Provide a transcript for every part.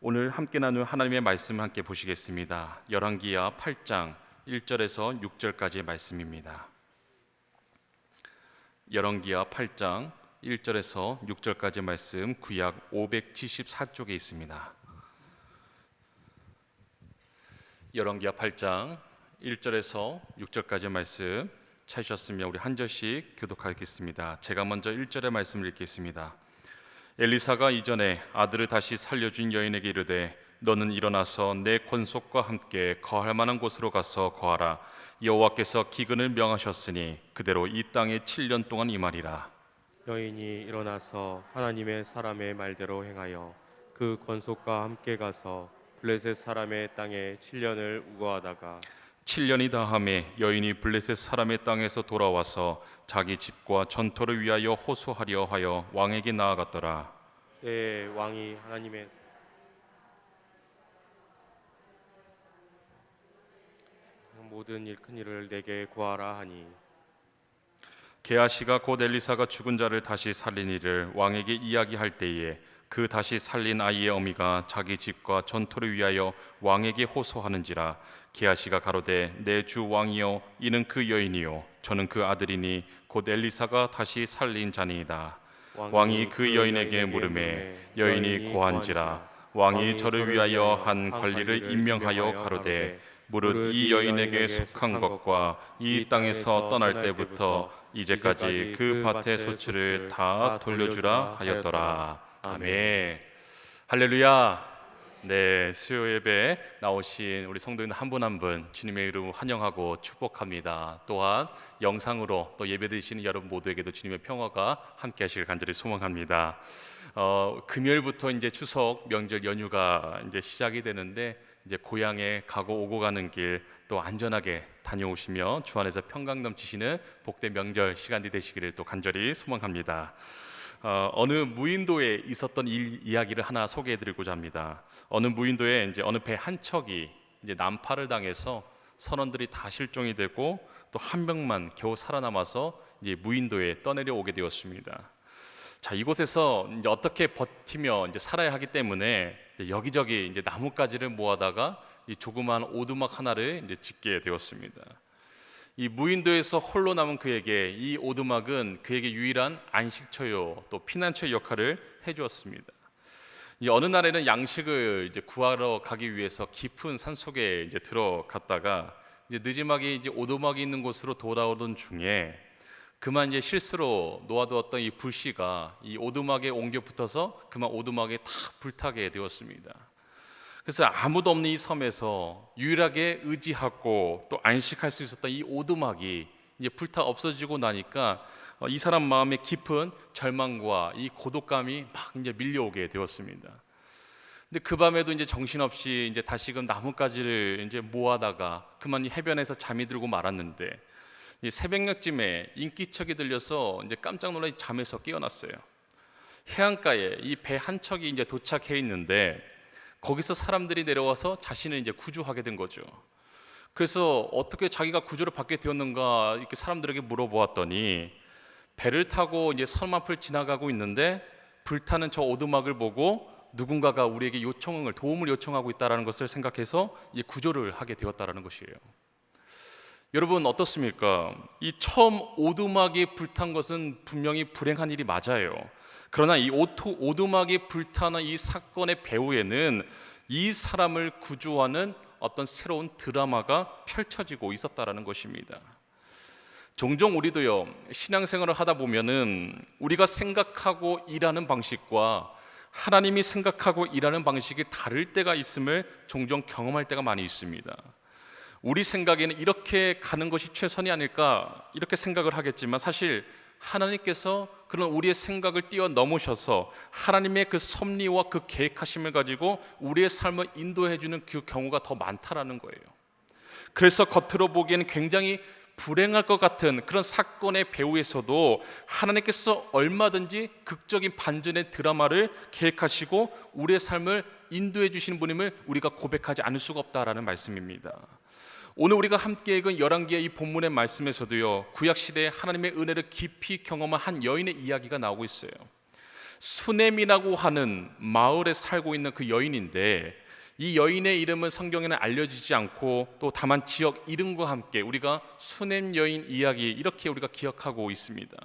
오늘 함께 나눌 하나님의 말씀을 함께 보시겠습니다. 열왕기하 8장 1절에서 6절까지의 말씀입니다. 열왕기하 8장 1절에서 6절까지의 말씀, 구약 574쪽에 있습니다. 열왕기하 8장 1절에서 6절까지의 말씀 찾으셨으면 우리 한 절씩 교독하겠습니다. 제가 먼저 1절의 말씀을 읽겠습니다. 엘리사가 이전에 아들을 다시 살려준 여인에게 이르되 너는 일어나서 내 권속과 함께 거할 만한 곳으로 가서 거하라. 여호와께서 기근을 명하셨으니 그대로 이 땅에 7년 동안 임하리라. 여인이 일어나서 하나님의 사람의 말대로 행하여 그 권속과 함께 가서 블레셋 사람의 땅에 7년을 우거하다가 7년이 다함에 여인이 블레셋 사람의 땅에서 돌아와서 자기 집과 전토를 위하여 호소하려 하여 왕에게 나아갔더라. 때에 왕이 하나님의 모든 일 큰 일을 내게 구하라 하니 게하시가 곧 엘리사가 죽은 자를 다시 살린 일을 왕에게 이야기할 때에 그 다시 살린 아이의 어미가 자기 집과 전토를 위하여 왕에게 호소하는지라. 게하시가 가로되 내 주 왕이여, 이는 그 여인이요 저는 그 아들이니 곧 엘리사가 다시 살린 자니이다. 왕이 그 여인에게 물으매 여인이 고한지라. 왕이 저를 위하여 한 관리를 임명하여 가로되 무릇 이 여인에게 속한 것과 이 땅에서 떠날 때부터 이제까지 그 밭의 소출을 다 돌려주라 하였더라. 아멘. 할렐루야. 네, 수요 예배 나오신 우리 성도님 한 분 한 분 주님의 이름으로 환영하고 축복합니다. 또한 영상으로 또 예배 드리시는 여러분 모두에게도 주님의 평화가 함께 하시길 간절히 소망합니다. 금요일부터 이제 추석 명절 연휴가 이제 시작이 되는데 이제 고향에 가고 오고 가는 길 또 안전하게 다녀오시며 주 안에서 평강 넘치시는 복된 명절 시간이 되시기를 또 간절히 소망합니다. 어느 무인도에 있었던 이야기를 하나 소개해드리고자 합니다. 어느 무인도에 이제 어느 배 한 척이 이제 난파를 당해서 선원들이 다 실종이 되고 또 한 명만 겨우 살아남아서 이제 무인도에 떠내려 오게 되었습니다. 자, 이곳에서 이제 어떻게 버티며 이제 살아야 하기 때문에 여기저기 이제 나뭇가지를 모아다가 이 조그만 오두막 하나를 이제 짓게 되었습니다. 이 무인도에서 홀로 남은 그에게 이 오두막은 그에게 유일한 안식처요 또 피난처의 역할을 해주었습니다. 어느 날에는 양식을 이제 구하러 가기 위해서 깊은 산 속에 이제 들어갔다가 이제 느지막이 이제 오두막이 있는 곳으로 돌아오던 중에 그만 이제 실수로 놓아두었던 이 불씨가 이 오두막에 옮겨 붙어서 그만 오두막에 다 불타게 되었습니다. 그래서 아무도 없는 이 섬에서 유일하게 의지하고 또 안식할 수 있었던 이 오두막이 이제 불타 없어지고 나니까 이 사람 마음에 깊은 절망과 이 고독감이 막 이제 밀려오게 되었습니다. 근데 그 밤에도 이제 정신없이 이제 다시금 나뭇가지를 이제 모아다가 그만 이 해변에서 잠이 들고 말았는데 이 새벽녘쯤에 인기척이 들려서 이제 깜짝 놀라 잠에서 깨어났어요. 해안가에 이 배 한 척이 이제 도착해 있는데 거기서 사람들이 내려와서 자신을 이제 구조하게 된 거죠. 그래서 어떻게 자기가 구조를 받게 되었는가 이렇게 사람들에게 물어보았더니 배를 타고 이제 섬 앞을 지나가고 있는데 불타는 저 오두막을 보고 누군가가 우리에게 도움을 요청하고 있다라는 것을 생각해서 이 구조를 하게 되었다라는 것이에요. 여러분 어떻습니까? 이 처음 오두막이 불탄 것은 분명히 불행한 일이 맞아요. 그러나 이 오두막이 불타는 이 사건의 배후에는 이 사람을 구조하는 어떤 새로운 드라마가 펼쳐지고 있었다라는 것입니다. 종종 우리도요 신앙생활을 하다 보면은 우리가 생각하고 일하는 방식과 하나님이 생각하고 일하는 방식이 다를 때가 있음을 종종 경험할 때가 많이 있습니다. 우리 생각에는 이렇게 가는 것이 최선이 아닐까 이렇게 생각을 하겠지만 사실 하나님께서 그런 우리의 생각을 뛰어넘으셔서 하나님의 그 섭리와 그 계획하심을 가지고 우리의 삶을 인도해 주는 그 경우가 더 많다라는 거예요. 그래서 겉으로 보기에는 굉장히 불행할 것 같은 그런 사건의 배후에서도 하나님께서 얼마든지 극적인 반전의 드라마를 계획하시고 우리의 삶을 인도해 주시는 분임을 우리가 고백하지 않을 수가 없다라는 말씀입니다. 오늘 우리가 함께 읽은 열왕기의 이 본문의 말씀에서도요 구약시대에 하나님의 은혜를 깊이 경험한 한 여인의 이야기가 나오고 있어요. 수넴이라고 하는 마을에 살고 있는 그 여인인데, 이 여인의 이름은 성경에는 알려지지 않고 또 다만 지역 이름과 함께 우리가 수넴 여인 이야기 이렇게 우리가 기억하고 있습니다.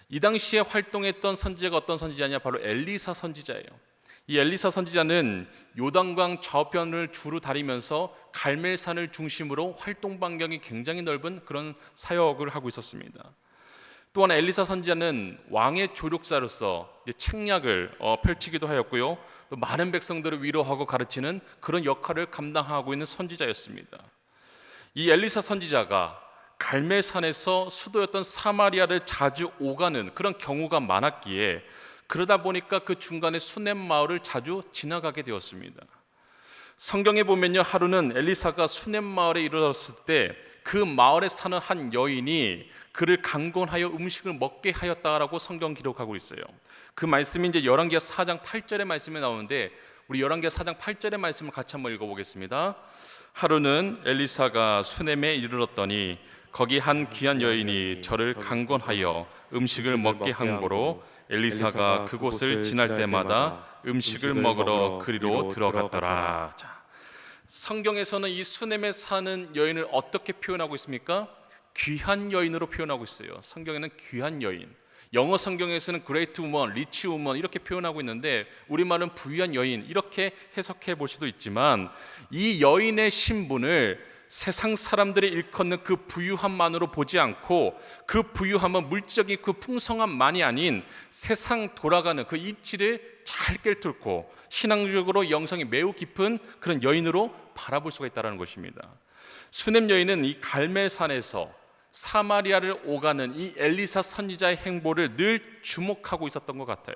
이 당시에 활동했던 선지자가 어떤 선지자냐, 바로 엘리사 선지자예요. 이 엘리사 선지자는 요단강 저편을 주로 다니면서 갈멜산을 중심으로 활동 반경이 굉장히 넓은 그런 사역을 하고 있었습니다. 또한 엘리사 선지자는 왕의 조력자로서 책략을 펼치기도 하였고요, 또 많은 백성들을 위로하고 가르치는 그런 역할을 감당하고 있는 선지자였습니다. 이 엘리사 선지자가 갈멜산에서 수도였던 사마리아를 자주 오가는 그런 경우가 많았기에, 그러다 보니까 그 중간에 수넴 마을을 자주 지나가게 되었습니다. 성경에 보면요, 하루는 엘리사가 수넴 마을에 이르렀을 때 그 마을에 사는 한 여인이 그를 강권하여 음식을 먹게 하였다라고 성경 기록하고 있어요. 그 말씀이 이제 열왕기하 4장 8절의 말씀에 나오는데, 우리 열왕기하 4장 8절의 말씀을 같이 한번 읽어보겠습니다. 하루는 엘리사가 수넴에 이르렀더니 거기 한 귀한 여인이 저를 강권하여 음식을 먹게 한 고로 엘리사가 그곳을 지날 때마다 음식을 먹으러 그리로 들어갔더라. 자, 성경에서는 이 수넴에 사는 여인을 어떻게 표현하고 있습니까? 귀한 여인으로 표현하고 있어요. 성경에는 귀한 여인, 영어 성경에서는 great woman, rich woman 이렇게 표현하고 있는데, 우리말은 부유한 여인 이렇게 해석해 볼 수도 있지만, 이 여인의 신분을 세상 사람들이 일컫는 그 부유함만으로 보지 않고, 그 부유함은 물질적인 그 풍성함만이 아닌 세상 돌아가는 그 이치를 잘 꿰뚫고 신앙적으로 영성이 매우 깊은 그런 여인으로 바라볼 수가 있다는 것입니다. 수넴 여인은 이 갈멜산에서 사마리아를 오가는 이 엘리사 선지자의 행보를 늘 주목하고 있었던 것 같아요.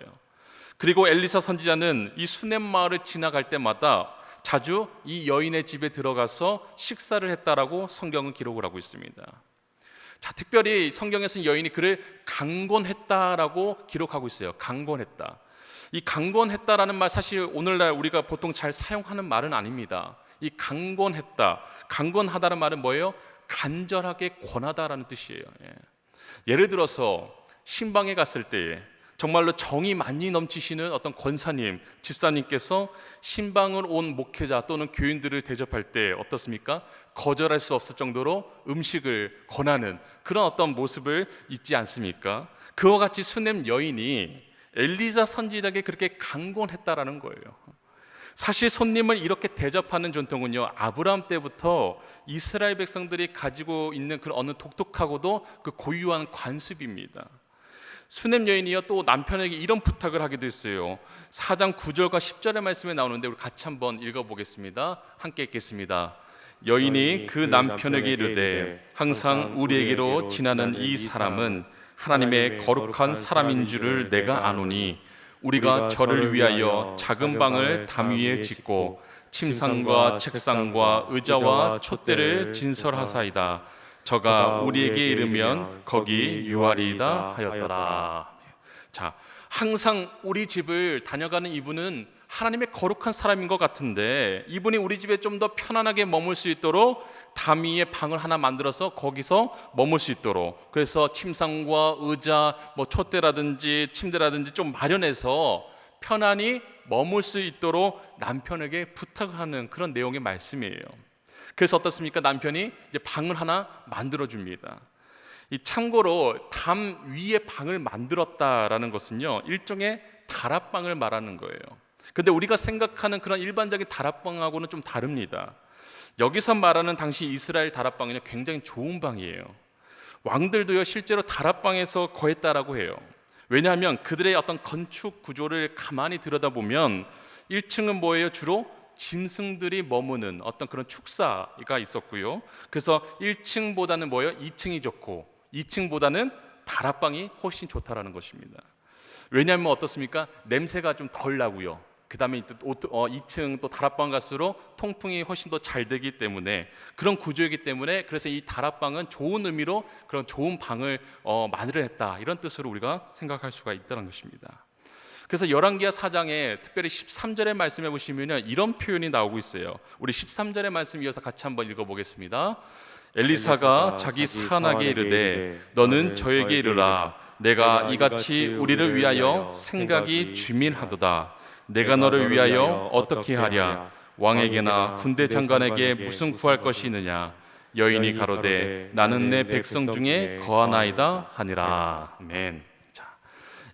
그리고 엘리사 선지자는 이 수넴 마을을 지나갈 때마다 자주 이 여인의 집에 들어가서 식사를 했다라고 성경은 기록을 하고 있습니다. 자, 특별히 성경에서는 여인이 그를 강권했다라고 기록하고 있어요. 강권했다. 이 강권했다라는 말, 사실 오늘날 우리가 보통 잘 사용하는 말은 아닙니다. 이 강권했다, 강권하다는 말은 뭐예요? 간절하게 권하다라는 뜻이에요. 예를 들어서 신방에 갔을 때에 정말로 정이 많이 넘치시는 어떤 권사님, 집사님께서 신방을 온 목회자 또는 교인들을 대접할 때 어떻습니까? 거절할 수 없을 정도로 음식을 권하는 그런 어떤 모습을 잊지 않습니까? 그와 같이 수넴 여인이 엘리사 선지자에게 그렇게 강권했다라는 거예요. 사실 손님을 이렇게 대접하는 전통은요, 아브라함 때부터 이스라엘 백성들이 가지고 있는 그런 어느 독특하고도 그 고유한 관습입니다. 수넴 여인이요, 또 남편에게 이런 부탁을 하기도 했어요. 4장 9절과 10절의 말씀에 나오는데 우리 같이 한번 읽어보겠습니다. 함께 읽겠습니다. 여인이 그 남편에게 이르되 항상 우리에게로 지나는 이 사람은 하나님의 거룩한 사람인 줄을 내가 아노니 우리가 저를 위하여 작은 방을 담 위에 짓고 침상과 책상과 의자와 촛대를 진설하사이다. 저가 우리에게 이르면 거기 유하리이다 하였더라. 자, 항상 우리 집을 다녀가는 이분은 하나님의 거룩한 사람인 것 같은데, 이분이 우리 집에 좀 더 편안하게 머물 수 있도록 담 위에 방을 하나 만들어서 거기서 머물 수 있도록, 그래서 침상과 의자, 촛대라든지 침대라든지 좀 마련해서 편안히 머물 수 있도록 남편에게 부탁을 하는 그런 내용의 말씀이에요. 그래서 어떻습니까? 남편이 이제 방을 하나 만들어 줍니다. 이 참고로 담 위에 방을 만들었다라는 것은요, 일종의 다락방을 말하는 거예요. 근데 우리가 생각하는 그런 일반적인 다락방하고는 좀 다릅니다. 여기서 말하는 당시 이스라엘 다락방은요, 굉장히 좋은 방이에요. 왕들도요, 실제로 다락방에서 거했다라고 해요. 왜냐하면 그들의 어떤 건축 구조를 가만히 들여다보면 1층은 뭐예요? 주로 짐승들이 머무는 어떤 그런 축사가 있었고요. 그래서 1층보다는 뭐예요? 2층이 좋고 2층보다는 다락방이 훨씬 좋다라는 것입니다. 왜냐하면 어떻습니까? 냄새가 좀 덜 나고요. 그 다음에 2층 또 다락방 갈수록 통풍이 훨씬 더 잘 되기 때문에, 그런 구조이기 때문에, 그래서 이 다락방은 좋은 의미로 그런 좋은 방을 마련했다, 이런 뜻으로 우리가 생각할 수가 있다는 것입니다. 그래서 열왕기하 4장에 특별히 13절의 말씀해 보시면 이런 표현이 나오고 있어요. 우리 13절의 말씀 이어서 같이 한번 읽어보겠습니다. 엘리사가 자기 사환에게 이르되 너는 저에게 이르라 내가 이같이 우리를 위하여 생각이 주밀하도다. 내가 너를 위하여 어떻게 하랴? 왕에게나 군대 장관에게 무슨 구할 것이 있느냐? 여인이 가로되 나는 내 백성 중에 거하나이다 하니라. 아멘. 자,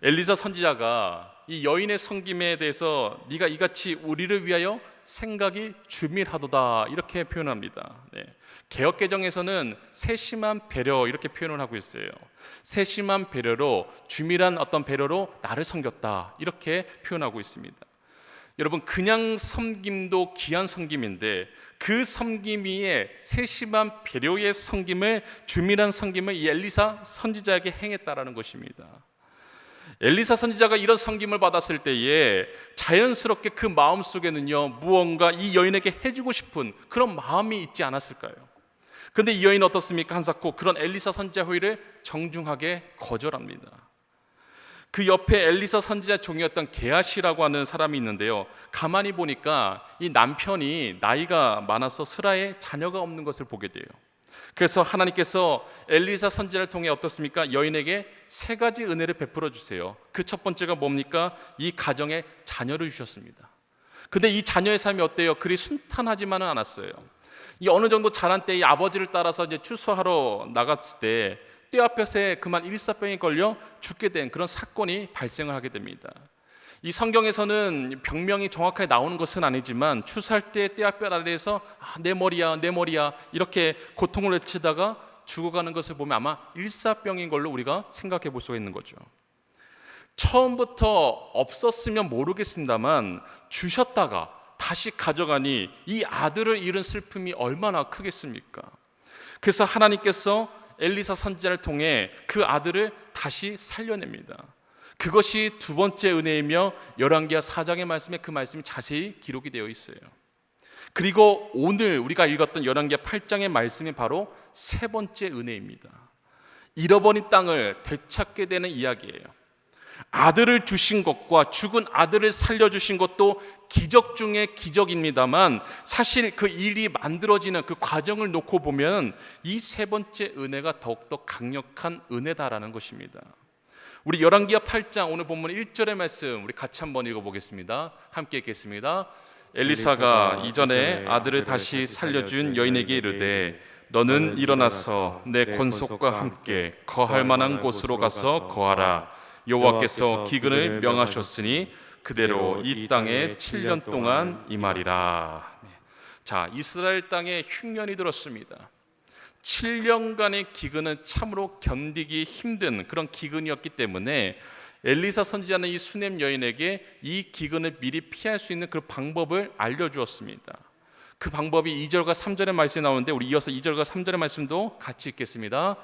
엘리사 선지자가 이 여인의 섬김에 대해서 네가 이같이 우리를 위하여 생각이 주밀하도다 이렇게 표현합니다. 네. 개역개정에서는 세심한 배려 이렇게 표현을 하고 있어요. 세심한 배려로, 주밀한 어떤 배려로 나를 섬겼다 이렇게 표현하고 있습니다. 여러분, 그냥 섬김도 귀한 섬김인데 그 섬김 위에 세심한 배려의 섬김을, 주밀한 섬김을 이 엘리사 선지자에게 행했다라는 것입니다. 엘리사 선지자가 이런 섬김을 받았을 때에 자연스럽게 그 마음속에는요, 무언가 이 여인에게 해주고 싶은 그런 마음이 있지 않았을까요? 그런데 이 여인은 어떻습니까? 한사코 그런 엘리사 선지자 호의를 정중하게 거절합니다. 그 옆에 엘리사 선지자 종이었던 게하시라고 하는 사람이 있는데요, 가만히 보니까 이 남편이 나이가 많아서 스라에 자녀가 없는 것을 보게 돼요. 그래서 하나님께서 엘리사 선지자를 통해 어떻습니까? 여인에게 세 가지 은혜를 베풀어 주세요. 그 첫 번째가 뭡니까? 이 가정에 자녀를 주셨습니다. 근데 이 자녀의 삶이 어때요? 그리 순탄하지만은 않았어요. 이 어느 정도 자란 때 이 아버지를 따라서 이제 추수하러 나갔을 때 떼앞볕에 그만 일사병에 걸려 죽게 된 그런 사건이 발생을 하게 됩니다. 이 성경에서는 병명이 정확하게 나오는 것은 아니지만 추수할 때 떼앞볕 아래에서 내 머리야 내 머리야 이렇게 고통을 외치다가 죽어가는 것을 보면 아마 일사병인 걸로 우리가 생각해 볼 수가 있는 거죠. 처음부터 없었으면 모르겠습니다만 주셨다가 다시 가져가니 이 아들을 잃은 슬픔이 얼마나 크겠습니까? 그래서 하나님께서 엘리사 선지자를 통해 그 아들을 다시 살려냅니다. 그것이 두 번째 은혜이며 열왕기하 4장의 말씀에 그 말씀이 자세히 기록이 되어 있어요. 그리고 오늘 우리가 읽었던 열왕기하 8장의 말씀이 바로 세 번째 은혜입니다. 잃어버린 땅을 되찾게 되는 이야기예요. 아들을 주신 것과 죽은 아들을 살려주신 것도 기적 중에 기적입니다만 사실 그 일이 만들어지는 그 과정을 놓고 보면 이 세 번째 은혜가 더욱더 강력한 은혜다라는 것입니다. 우리 열왕기하 8장 오늘 본문 1절의 말씀 우리 같이 한번 읽어보겠습니다. 함께 읽겠습니다. 엘리사가 이전에 아들을 다시 살려준 여인에게 이르되 너는 일어나서 내 권속과 함께 거할 만한 곳으로 가서 거하라. 여호와께서 기근을 명하셨으니 그대로 이 땅에 7년 동안 임하리라. 자, 이스라엘 땅에 흉년이 들었습니다. 7년간의 기근은 참으로 견디기 힘든 그런 기근이었기 때문에 엘리사 선지자는 이 수넴 여인에게 이 기근을 미리 피할 수 있는 그 방법을 알려주었습니다. 그 방법이 2절과 3절의 말씀이 나오는데 우리 이어서 2절과 3절의 말씀도 같이 읽겠습니다.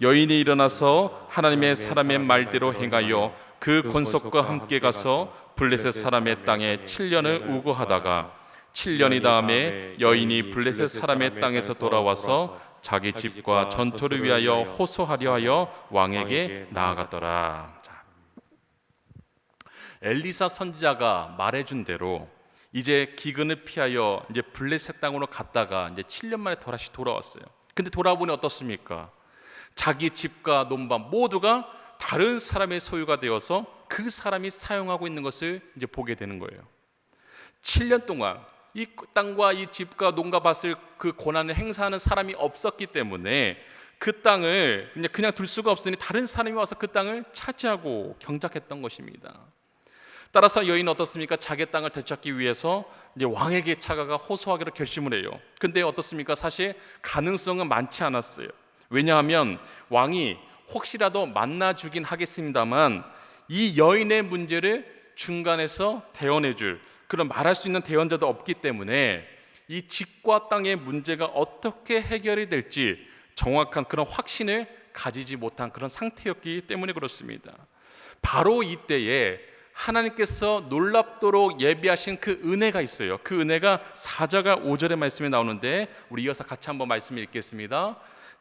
여인이 일어나서 하나님의 사람의 말대로 행하여 그 권속과 함께 가서 블레셋 사람의 땅에 7년을 우거하다가 7년이 다음에 여인이 블레셋 사람의 땅에서 돌아와서 자기 집과 전토를 위하여 호소하려 하여 왕에게 나아갔더라. 자, 엘리사 선지자가 말해준 대로 이제 기근을 피하여 이제 블레셋 땅으로 갔다가 이제 7년 만에 다시 돌아왔어요. 근데 돌아보니 어떻습니까? 자기 집과 논밭 모두가 다른 사람의 소유가 되어서 그 사람이 사용하고 있는 것을 이제 보게 되는 거예요. 7년 동안 이 땅과 이 집과 농가 밭을 그 권한을 행사하는 사람이 없었기 때문에 그 땅을 그냥 둘 수가 없으니 다른 사람이 와서 그 땅을 차지하고 경작했던 것입니다. 따라서 여인은 어떻습니까? 자기 땅을 되찾기 위해서 이제 왕에게 찾아가 호소하기로 결심을 해요. 근데 어떻습니까? 사실 가능성은 많지 않았어요. 왜냐하면 왕이 혹시라도 만나주긴 하겠습니다만 이 여인의 문제를 중간에서 대언해줄 그런 말할 수 있는 대언자도 없기 때문에 이 집과 땅의 문제가 어떻게 해결이 될지 정확한 그런 확신을 가지지 못한 그런 상태였기 때문에 그렇습니다. 바로 이때에 하나님께서 놀랍도록 예비하신 그 은혜가 있어요. 그 은혜가 4절과 5절의 말씀에 나오는데 우리 이어서 같이 한번 말씀 읽겠습니다.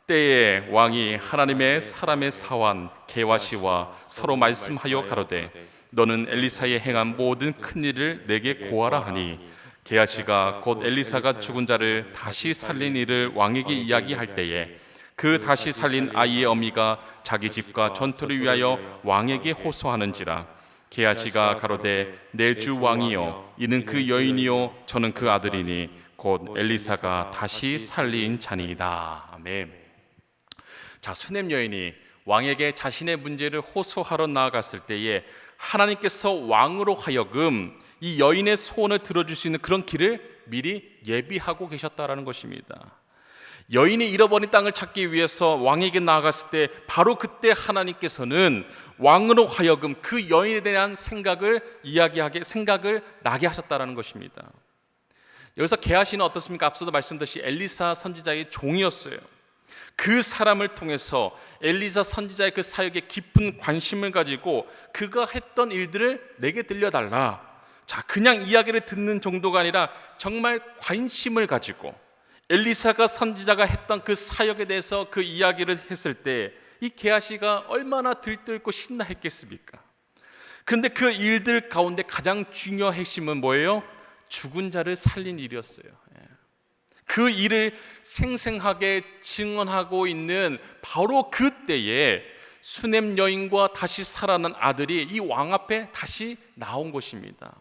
때에 왕이 하나님의 사람의 사환 게하시와 서로 말씀하여 가로되 너는 엘리사의 행한 모든 큰 일을 내게 고하라 하니 게하시가 곧 엘리사가 죽은 자를 다시 살린 일을 왕에게 이야기할 때에 그 다시 살린 아이의 어미가 자기 집과 전토를 위하여 왕에게 호소하는지라. 게하시가 가로되 내 주 왕이여 이는 그 여인이요 저는 그 아들이니 곧 엘리사가 다시 살린 자니이다. 아멘. 자, 수넴 여인이 왕에게 자신의 문제를 호소하러 나아갔을 때에 하나님께서 왕으로 하여금 이 여인의 소원을 들어줄 수 있는 그런 길을 미리 예비하고 계셨다라는 것입니다. 여인이 잃어버린 땅을 찾기 위해서 왕에게 나아갔을 때 바로 그때 하나님께서는 왕으로 하여금 그 여인에 대한 생각을 나게 하셨다라는 것입니다. 여기서 게하시는 어떻습니까? 앞서도 말씀드렸듯이 엘리사 선지자의 종이었어요. 그 사람을 통해서 엘리사 선지자의 그 사역에 깊은 관심을 가지고 그가 했던 일들을 내게 들려달라. 자, 그냥 이야기를 듣는 정도가 아니라 정말 관심을 가지고 엘리사가 선지자가 했던 그 사역에 대해서 그 이야기를 했을 때 이 게하시가 얼마나 들뜨고 신나했겠습니까? 그런데 그 일들 가운데 가장 중요한 핵심은 뭐예요? 죽은 자를 살린 일이었어요. 그 일을 생생하게 증언하고 있는 바로 그때에 수넴 여인과 다시 살아난 아들이 이 왕 앞에 다시 나온 것입니다.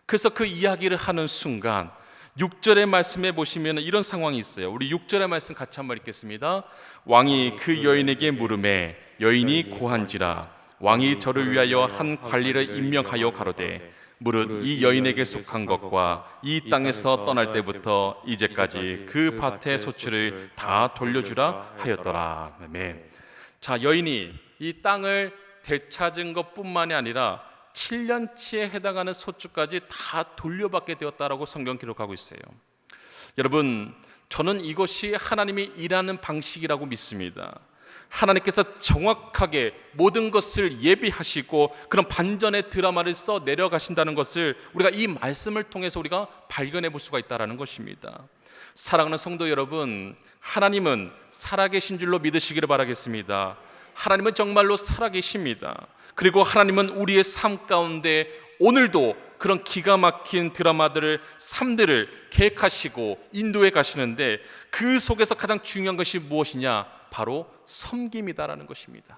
그래서 그 이야기를 하는 순간 6절의 말씀에 보시면 이런 상황이 있어요. 우리 6절의 말씀 같이 한번 읽겠습니다. 왕이 그 여인에게 물음에 여인이 고한지라. 왕이 저를 위하여 한 관리를 임명하여 가로되 무릇 이 여인에게 속한 것과 이 땅에서 떠날 때부터 이제까지 그 밭의 소출을 다 돌려주라 하였더라. 아멘. 자, 여인이 이 땅을 되찾은 것뿐만이 아니라 7년치에 해당하는 소출까지 다 돌려받게 되었다라고 성경 기록하고 있어요. 여러분, 저는 이것이 하나님이 일하는 방식이라고 믿습니다. 하나님께서 정확하게 모든 것을 예비하시고 그런 반전의 드라마를 써 내려가신다는 것을 우리가 이 말씀을 통해서 우리가 발견해 볼 수가 있다는 것입니다. 사랑하는 성도 여러분, 하나님은 살아계신 줄로 믿으시기를 바라겠습니다. 하나님은 정말로 살아계십니다. 그리고 하나님은 우리의 삶 가운데 오늘도 그런 기가 막힌 드라마들을, 삶들을 계획하시고 인도해 가시는데 그 속에서 가장 중요한 것이 무엇이냐? 바로 섬김이다라는 것입니다.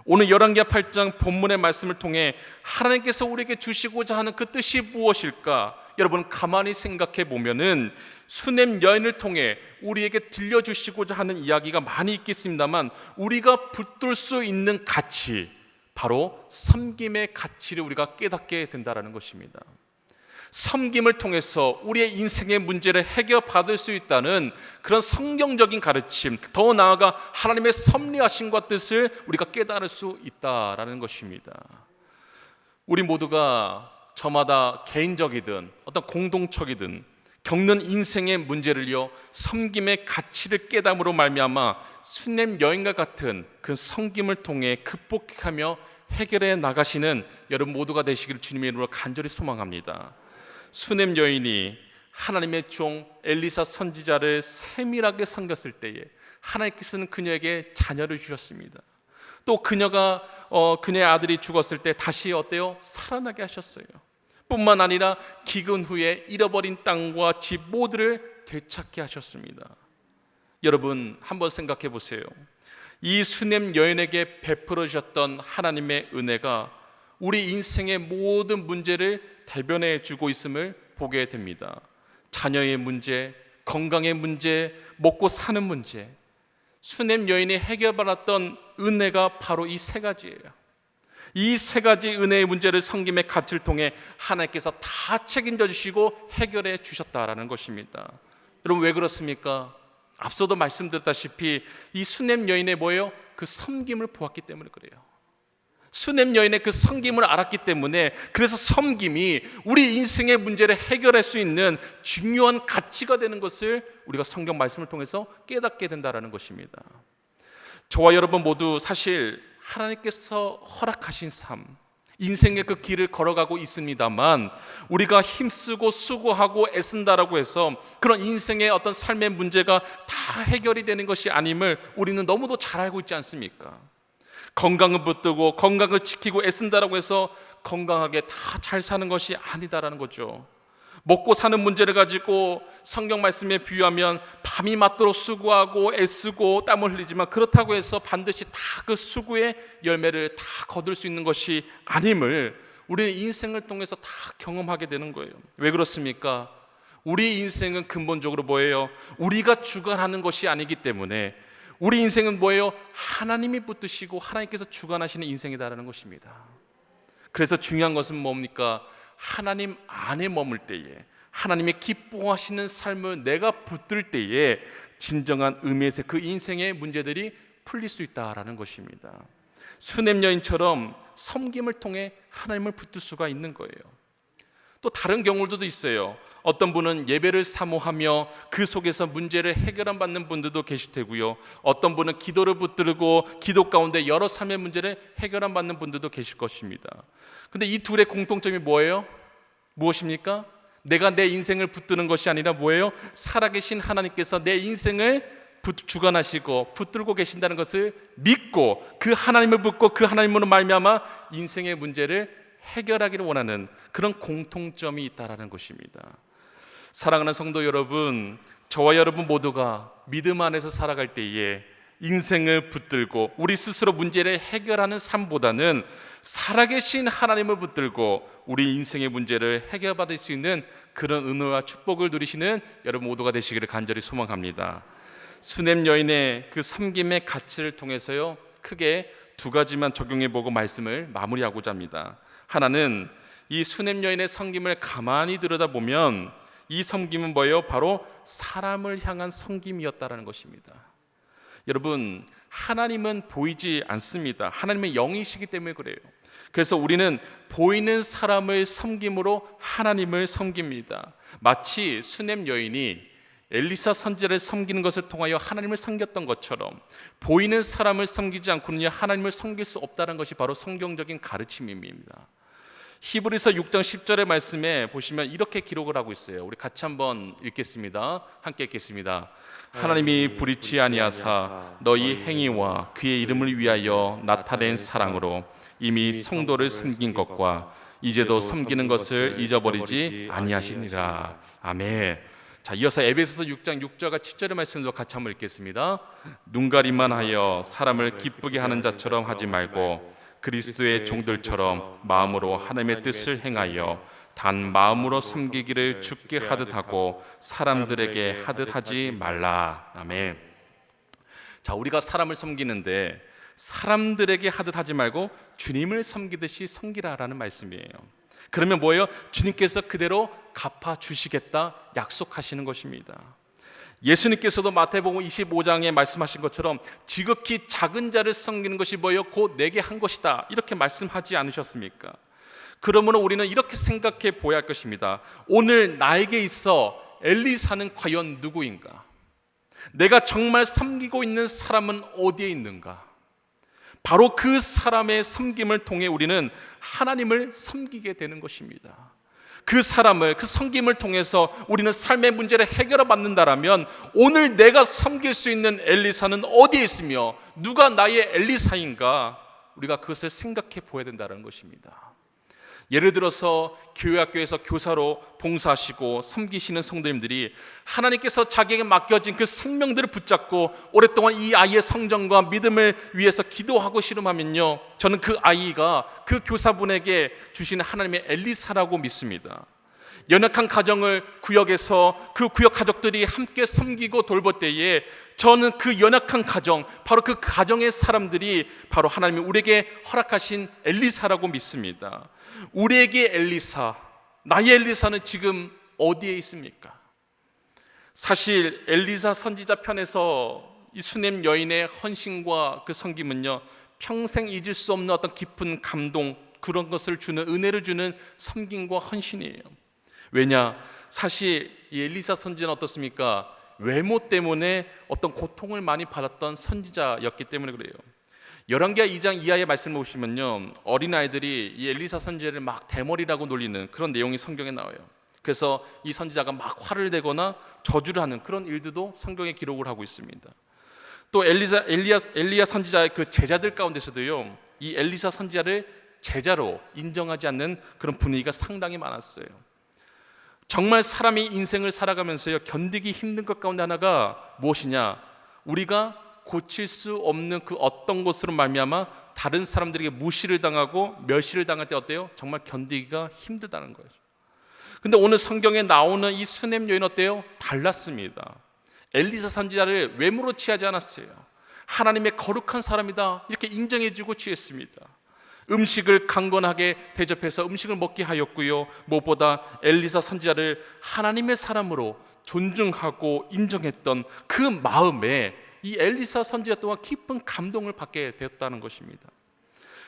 오늘 열왕기하 8장 본문의 말씀을 통해 하나님께서 우리에게 주시고자 하는 그 뜻이 무엇일까? 여러분, 가만히 생각해 보면은 수넴 여인을 통해 우리에게 들려주시고자 하는 이야기가 많이 있겠습니다만 우리가 붙들 수 있는 가치, 바로 섬김의 가치를 우리가 깨닫게 된다는 것입니다. 섬김을 통해서 우리의 인생의 문제를 해결받을 수 있다는 그런 성경적인 가르침, 더 나아가 하나님의 섭리하심과 뜻을 우리가 깨달을 수 있다는 것입니다. 우리 모두가 저마다 개인적이든 어떤 공동체이든 겪는 인생의 문제를요, 섬김의 가치를 깨달음으로 말미암아 수넴 여인과 같은 그 섬김을 통해 극복하며 해결해 나가시는 여러분 모두가 되시기를 주님의 이름으로 간절히 소망합니다. 수넴 여인이 하나님의 종 엘리사 선지자를 세밀하게 섬겼을 때에 하나님께서는 그녀에게 자녀를 주셨습니다. 또 그녀가 그녀의 아들이 죽었을 때 다시 어때요? 살아나게 하셨어요. 뿐만 아니라 기근 후에 잃어버린 땅과 집 모두를 되찾게 하셨습니다. 여러분, 한번 생각해 보세요. 이 수넴 여인에게 베풀어 주셨던 하나님의 은혜가 우리 인생의 모든 문제를 대변해 주고 있음을 보게 됩니다. 자녀의 문제, 건강의 문제, 먹고 사는 문제, 수넴 여인이 해결받았던 은혜가 바로 이 세 가지예요. 이 세 가지 은혜의 문제를 섬김의 가치를 통해 하나님께서 다 책임져 주시고 해결해 주셨다라는 것입니다. 여러분, 왜 그렇습니까? 앞서도 말씀드렸다시피 이 수넴 여인의 뭐예요? 그 섬김을 보았기 때문에 그래요. 수넴 여인의 그 섬김을 알았기 때문에, 그래서 섬김이 우리 인생의 문제를 해결할 수 있는 중요한 가치가 되는 것을 우리가 성경 말씀을 통해서 깨닫게 된다는 것입니다. 저와 여러분 모두 사실 하나님께서 허락하신 삶, 인생의 그 길을 걸어가고 있습니다만 우리가 힘쓰고 수고하고 애쓴다라고 해서 그런 인생의 어떤 삶의 문제가 다 해결이 되는 것이 아님을 우리는 너무도 잘 알고 있지 않습니까? 건강을 붙들고 건강을 지키고 애쓴다라고 해서 건강하게 다 잘 사는 것이 아니다라는 거죠. 먹고 사는 문제를 가지고 성경 말씀에 비유하면 밤이 맞도록 수고하고 애쓰고 땀을 흘리지만 그렇다고 해서 반드시 다 그 수고의 열매를 다 거둘 수 있는 것이 아님을 우리는 인생을 통해서 다 경험하게 되는 거예요. 왜 그렇습니까? 우리 인생은 근본적으로 뭐예요? 우리가 주관하는 것이 아니기 때문에 우리 인생은 뭐예요? 하나님이 붙드시고 하나님께서 주관하시는 인생이다라는 것입니다. 그래서 중요한 것은 뭡니까? 하나님 안에 머물 때에 하나님의 기뻐하시는 삶을 내가 붙들 때에 진정한 의미에서 그 인생의 문제들이 풀릴 수 있다라는 것입니다. 수냄 여인처럼 섬김을 통해 하나님을 붙들 수가 있는 거예요. 또 다른 경우들도 있어요. 어떤 분은 예배를 사모하며 그 속에서 문제를 해결받는 분들도 계실 테고요. 어떤 분은 기도를 붙들고 기도 가운데 여러 삶의 문제를 해결받는 분들도 계실 것입니다. 근데 이 둘의 공통점이 뭐예요? 무엇입니까? 내가 내 인생을 붙드는 것이 아니라 뭐예요? 살아계신 하나님께서 내 인생을 주관하시고 붙들고 계신다는 것을 믿고 그 하나님을 붙고 그 하나님으로 말미암아 인생의 문제를 해결하기를 원하는 그런 공통점이 있다라는 것입니다. 사랑하는 성도 여러분, 저와 여러분 모두가 믿음 안에서 살아갈 때에 인생을 붙들고 우리 스스로 문제를 해결하는 삶보다는 살아계신 하나님을 붙들고 우리 인생의 문제를 해결받을 수 있는 그런 은혜와 축복을 누리시는 여러분 모두가 되시기를 간절히 소망합니다. 수냄 여인의 그 섬김의 가치를 통해서요, 크게 두 가지만 적용해보고 말씀을 마무리하고자 합니다. 하나는 이 수냄 여인의 섬김을 가만히 들여다보면 이 섬김은 뭐예요? 바로 사람을 향한 섬김이었다라는 것입니다. 여러분, 하나님은 보이지 않습니다. 하나님은 영이시기 때문에 그래요. 그래서 우리는 보이는 사람을 섬김으로 하나님을 섬깁니다. 마치 수냄 여인이 엘리사 선지자를 섬기는 것을 통하여 하나님을 섬겼던 것처럼 보이는 사람을 섬기지 않고는 하나님을 섬길 수 없다는 것이 바로 성경적인 가르침입니다. 히브리서 6장 10절의 말씀에 보시면 이렇게 기록을 하고 있어요. 우리 같이 한번 읽겠습니다. 함께 읽겠습니다. 하나님이 불의치 아니하사 너희 행위와 그의 이름을 위하여 나타낸 사랑으로 이미 성도를 섬긴 것과 이제도 섬기는 것을 잊어버리지 아니하시니라. 아멘. 자, 이어서 에베소서 6장 6절과 7절의 말씀도 같이 한번 읽겠습니다. 눈가림만 하여 사람을 기쁘게 하는 자처럼 하지 말고 그리스도의 종들처럼 마음으로 하나님의 뜻을 행하여 단 마음으로 섬기기를 주께 하듯 하고 사람들에게 하듯 하지 말라. 아멘. 자, 우리가 사람을 섬기는데 사람들에게 하듯 하지 말고 주님을 섬기듯이 섬기라라는 말씀이에요. 그러면 뭐예요? 주님께서 그대로 갚아주시겠다 약속하시는 것입니다. 예수님께서도 마태복음 25장에 말씀하신 것처럼 지극히 작은 자를 섬기는 것이 뭐예요? 곧 내게 한 것이다, 이렇게 말씀하지 않으셨습니까? 그러므로 우리는 이렇게 생각해 보아야 할 것입니다. 오늘 나에게 있어 엘리사는 과연 누구인가? 내가 정말 섬기고 있는 사람은 어디에 있는가? 바로 그 사람의 섬김을 통해 우리는 하나님을 섬기게 되는 것입니다. 그 사람을, 그 섬김을 통해서 우리는 삶의 문제를 해결해 받는다라면 오늘 내가 섬길 수 있는 엘리사는 어디에 있으며 누가 나의 엘리사인가? 우리가 그것을 생각해 보아야 된다는 것입니다. 예를 들어서 교회 학교에서 교사로 봉사하시고 섬기시는 성도님들이 하나님께서 자기에게 맡겨진 그 생명들을 붙잡고 오랫동안 이 아이의 성정과 믿음을 위해서 기도하고 씨름하면요, 저는 그 아이가 그 교사분에게 주시는 하나님의 엘리사라고 믿습니다. 연약한 가정을 구역에서 그 구역 가족들이 함께 섬기고 돌볼 때에 저는 그 연약한 가정, 바로 그 가정의 사람들이 바로 하나님이 우리에게 허락하신 엘리사라고 믿습니다. 우리에게 엘리사, 나의 엘리사는 지금 어디에 있습니까? 사실 엘리사 선지자 편에서 이 수냄 여인의 헌신과 그 섬김은요, 평생 잊을 수 없는 어떤 깊은 감동, 그런 것을 주는, 은혜를 주는 섬김과 헌신이에요. 왜냐? 사실 이 엘리사 선지자는 어떻습니까? 외모 때문에 어떤 고통을 많이 받았던 선지자였기 때문에 그래요. 열왕기하 2장 이하의 말씀을 보시면요, 어린아이들이 이 엘리사 선지자를 막 대머리라고 놀리는 그런 내용이 성경에 나와요. 그래서 이 선지자가 막 화를 내거나 저주를 하는 그런 일들도 성경에 기록을 하고 있습니다. 또 엘리야 선지자의 그 제자들 가운데서도요, 이 엘리사 선지자를 제자로 인정하지 않는 그런 분위기가 상당히 많았어요. 정말 사람이 인생을 살아가면서요, 견디기 힘든 것 가운데 하나가 무엇이냐? 우리가 고칠 수 없는 그 어떤 것으로 말미암아 다른 사람들에게 무시를 당하고 멸시를 당할 때 어때요? 정말 견디기가 힘들다는 거예요. 근데 오늘 성경에 나오는 이 수넴 여인 어때요? 달랐습니다. 엘리사 선지자를 외모로 취하지 않았어요. 하나님의 거룩한 사람이다 이렇게 인정해주고 취했습니다. 음식을 강건하게 대접해서 음식을 먹게 하였고요, 무엇보다 엘리사 선지자를 하나님의 사람으로 존중하고 인정했던 그 마음에 이 엘리사 선지자 또한 깊은 감동을 받게 되었다는 것입니다.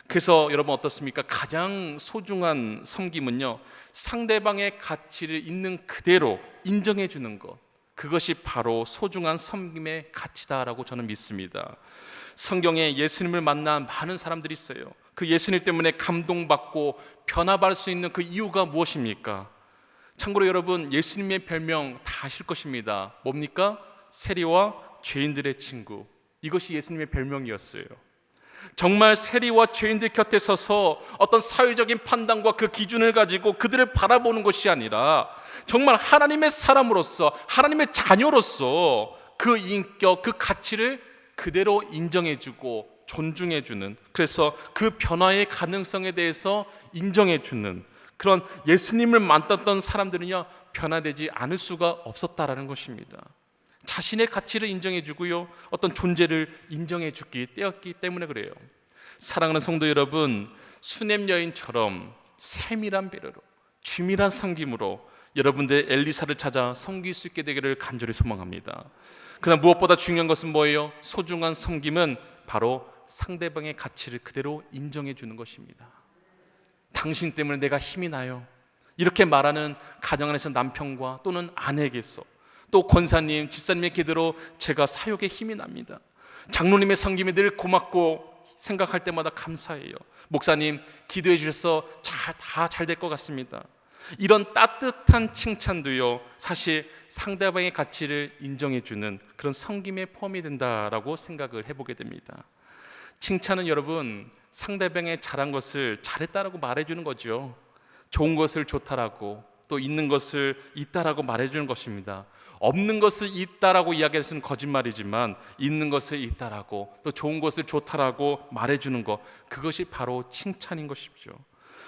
그래서 여러분 어떻습니까? 가장 소중한 섬김은요, 상대방의 가치를 있는 그대로 인정해 주는 것, 그것이 바로 소중한 섬김의 가치다라고 저는 믿습니다. 성경에 예수님을 만난 많은 사람들이 있어요. 그 예수님 때문에 감동받고 변화받을 수 있는 그 이유가 무엇입니까? 참고로 여러분, 예수님의 별명 다 아실 것입니다. 뭡니까? 세리와 죄인들의 친구. 이것이 예수님의 별명이었어요. 정말 세리와 죄인들 곁에 서서 어떤 사회적인 판단과 그 기준을 가지고 그들을 바라보는 것이 아니라 정말 하나님의 사람으로서, 하나님의 자녀로서 그 인격, 그 가치를 그대로 인정해주고 존중해주는, 그래서 그 변화의 가능성에 대해서 인정해주는 그런 예수님을 만났던 사람들은요, 변화되지 않을 수가 없었다라는 것입니다. 자신의 가치를 인정해주고요, 어떤 존재를 인정해주기 때문에 그래요. 사랑하는 성도 여러분, 수넴 여인처럼 세밀한 배려로, 주밀한 섬김으로 여러분들 엘리사를 찾아 섬길 수 있게 되기를 간절히 소망합니다. 그러나 무엇보다 중요한 것은 뭐예요? 소중한 섬김은 바로 상대방의 가치를 그대로 인정해 주는 것입니다. 당신 때문에 내가 힘이 나요, 이렇게 말하는 가정 안에서 남편과 또는 아내에게서, 또 권사님, 집사님의 기도로 제가 사역에 힘이 납니다. 장로님의 섬김이 늘 고맙고 생각할 때마다 감사해요. 목사님 기도해 주셔서 다 잘 될 것 같습니다. 이런 따뜻한 칭찬도요, 사실 상대방의 가치를 인정해 주는 그런 섬김에 포함이 된다라고 생각을 해보게 됩니다. 칭찬은 여러분, 상대방의 잘한 것을 잘했다라고 말해주는 거죠. 좋은 것을 좋다라고, 또 있는 것을 있다라고 말해주는 것입니다. 없는 것을 있다라고 이야기해서는 거짓말이지만 있는 것을 있다라고, 또 좋은 것을 좋다라고 말해주는 것, 그것이 바로 칭찬인 것이죠.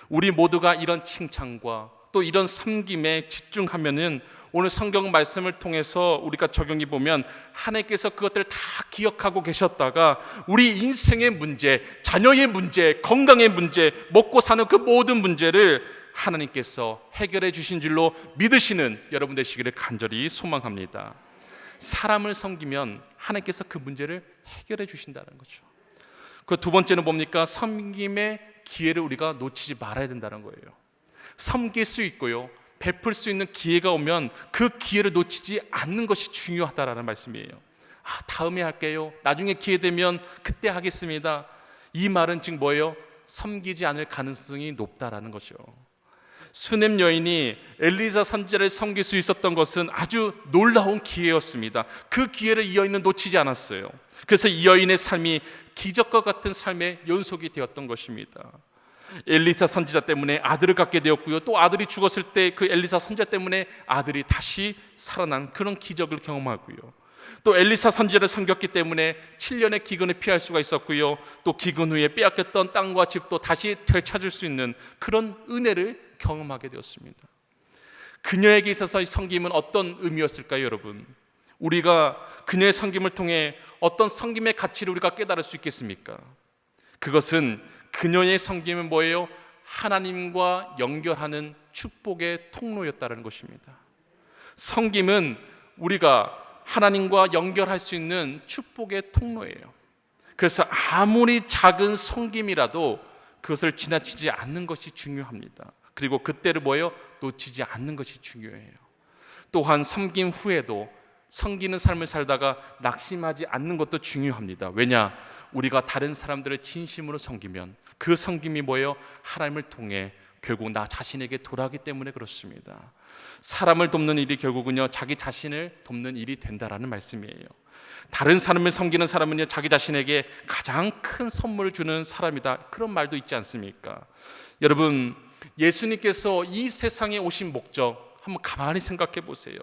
우리 모두가 이런 칭찬과 또 이런 섬김에 집중하면은 오늘 성경 말씀을 통해서 우리가 적용해 보면 하나님께서 그것들을 다 기억하고 계셨다가 우리 인생의 문제, 자녀의 문제, 건강의 문제, 먹고 사는 그 모든 문제를 하나님께서 해결해 주신 줄로 믿으시는 여러분 되시기를 간절히 소망합니다. 사람을 섬기면 하나님께서 그 문제를 해결해 주신다는 거죠. 그 두 번째는 뭡니까? 섬김의 기회를 우리가 놓치지 말아야 된다는 거예요. 섬길 수 있고요, 베풀 수 있는 기회가 오면 그 기회를 놓치지 않는 것이 중요하다라는 말씀이에요. 다음에 할게요, 나중에 기회 되면 그때 하겠습니다. 이 말은 지금 뭐예요? 섬기지 않을 가능성이 높다라는 거죠. 수넴 여인이 엘리사 선지자를 섬길 수 있었던 것은 아주 놀라운 기회였습니다. 그 기회를 이 여인은 놓치지 않았어요. 그래서 이 여인의 삶이 기적과 같은 삶의 연속이 되었던 것입니다. 엘리사 선지자 때문에 아들을 갖게 되었고요, 또 아들이 죽었을 때 그 엘리사 선지자 때문에 아들이 다시 살아난 그런 기적을 경험하고요, 또 엘리사 선지자를 섬겼기 때문에 7년의 기근을 피할 수가 있었고요, 또 기근 후에 빼앗겼던 땅과 집도 다시 되찾을 수 있는 그런 은혜를 경험하게 되었습니다. 그녀에게 있어서 이 섬김은 어떤 의미였을까요, 여러분? 우리가 그녀의 섬김을 통해 어떤 섬김의 가치를 우리가 깨달을 수 있겠습니까? 그것은 그녀의 섬김은 뭐예요? 하나님과 연결하는 축복의 통로였다는 것입니다. 섬김은 우리가 하나님과 연결할 수 있는 축복의 통로예요. 그래서 아무리 작은 섬김이라도 그것을 지나치지 않는 것이 중요합니다. 그리고 그때를 뭐예요? 놓치지 않는 것이 중요해요. 또한 섬김 후에도 섬기는 삶을 살다가 낙심하지 않는 것도 중요합니다. 왜냐? 우리가 다른 사람들을 진심으로 섬기면 그 섬김이 뭐예요? 하나님을 통해 결국 나 자신에게 돌아가기 때문에 그렇습니다. 사람을 돕는 일이 결국은요, 자기 자신을 돕는 일이 된다라는 말씀이에요. 다른 사람을 섬기는 사람은요, 자기 자신에게 가장 큰 선물을 주는 사람이다, 그런 말도 있지 않습니까? 여러분, 예수님께서 이 세상에 오신 목적, 한번 가만히 생각해 보세요.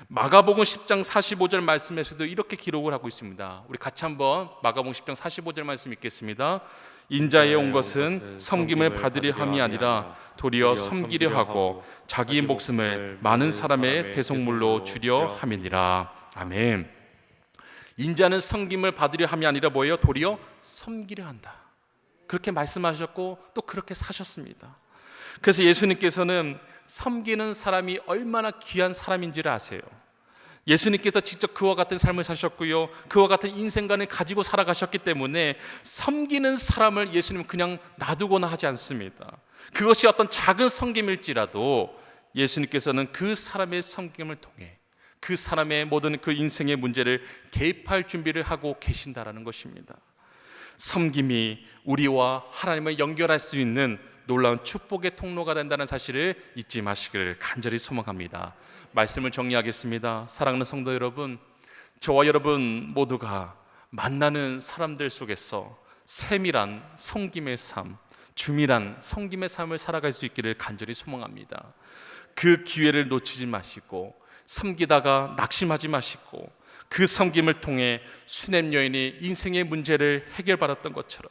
마가복음 10장 45절 말씀에서도 이렇게 기록을 하고 있습니다. 우리 같이 한번 마가복음 10장 45절 말씀 읽겠습니다. 인자에 온 것은 섬김을 받으려 함이 아니라 도리어 섬기려 하고 자기 목숨을 많은 사람의 대속물로 주려 함이니라. 아멘. 인자는 섬김을 받으려 함이 아니라 뭐예요? 도리어 섬기려 한다. 그렇게 말씀하셨고 또 그렇게 사셨습니다. 그래서 예수님께서는 섬기는 사람이 얼마나 귀한 사람인지를 아세요. 예수님께서 직접 그와 같은 삶을 사셨고요, 그와 같은 인생관을 가지고 살아가셨기 때문에 섬기는 사람을 예수님은 그냥 놔두거나 하지 않습니다. 그것이 어떤 작은 섬김일지라도 예수님께서는 그 사람의 섬김을 통해 그 사람의 모든 그 인생의 문제를 개입할 준비를 하고 계신다라는 것입니다. 섬김이 우리와 하나님을 연결할 수 있는 놀라운 축복의 통로가 된다는 사실을 잊지 마시기를 간절히 소망합니다. 말씀을 정리하겠습니다. 사랑하는 성도 여러분, 저와 여러분 모두가 만나는 사람들 속에서 세밀한 섬김의 삶, 주밀한 섬김의 삶을 살아갈 수 있기를 간절히 소망합니다. 그 기회를 놓치지 마시고 섬기다가 낙심하지 마시고 그 섬김을 통해 수냄 여인이 인생의 문제를 해결받았던 것처럼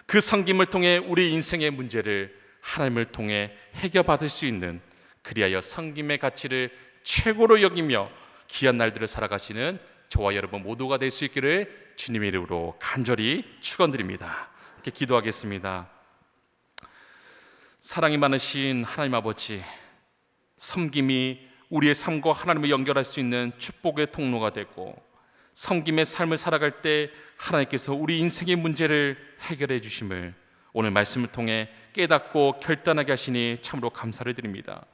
그 섬김을 통해 우리 인생의 문제를 하나님을 통해 해결받을 수 있는, 그리하여 섬김의 가치를 최고로 여기며 귀한 날들을 살아가시는 저와 여러분 모두가 될 수 있기를 주님의 이름으로 간절히 축원드립니다. 이렇게 기도하겠습니다. 사랑이 많으신 하나님 아버지, 섬김이 우리의 삶과 하나님을 연결할 수 있는 축복의 통로가 되고 섬김의 삶을 살아갈 때 하나님께서 우리 인생의 문제를 해결해 주심을 오늘 말씀을 통해 깨닫고 결단하게 하시니 참으로 감사를 드립니다.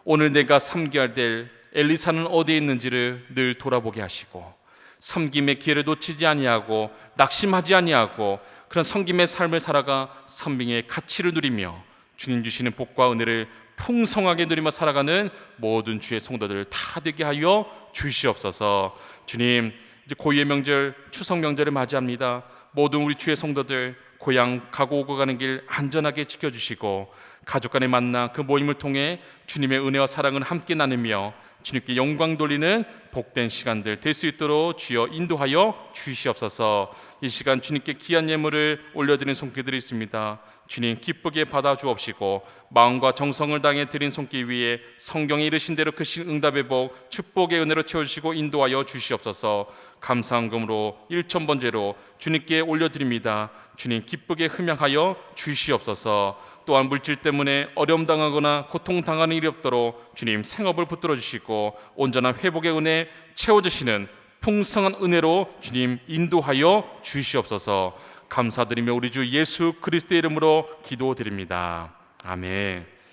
오늘 내가 섬겨야 될 엘리사는 어디에 있는지를 늘 돌아보게 하시고 섬김의 기회를 놓치지 아니하고 낙심하지 아니하고 그런 섬김의 삶을 살아가 섬김의 가치를 누리며 주님 주시는 복과 은혜를 풍성하게 누리며 살아가는 모든 주의 성도들 다 되게 하여 주시옵소서. 주님, 이제 고유의 명절 추석 명절을 맞이합니다. 모든 우리 주의 성도들 고향 가고 오고 가는 길 안전하게 지켜주시고 가족 간의 만나 그 모임을 통해 주님의 은혜와 사랑을 함께 나누며 주님께 영광 돌리는 복된 시간들 될 수 있도록 주여 인도하여 주시옵소서. 이 시간 주님께 귀한 예물을 올려드리는 손길들이 있습니다. 주님 기쁘게 받아 주옵시고 마음과 정성을 다해 드린 손길 위에 성경에 이르신 대로 크신 응답의 복 축복의 은혜로 채워주시고 인도하여 주시옵소서. 감사한 금으로 1,000번째로 주님께 올려드립니다. 주님 기쁘게 흠양하여 주시옵소서. 또한 물질 때문에 어려움 당하거나 고통 당하는 일이 없도록 주님 생업을 붙들어 주시고 온전한 회복의 은혜 채워주시는 풍성한 은혜로 주님 인도하여 주시옵소서. 감사드리며 우리 주 예수 그리스도의 이름으로 기도드립니다. 아멘.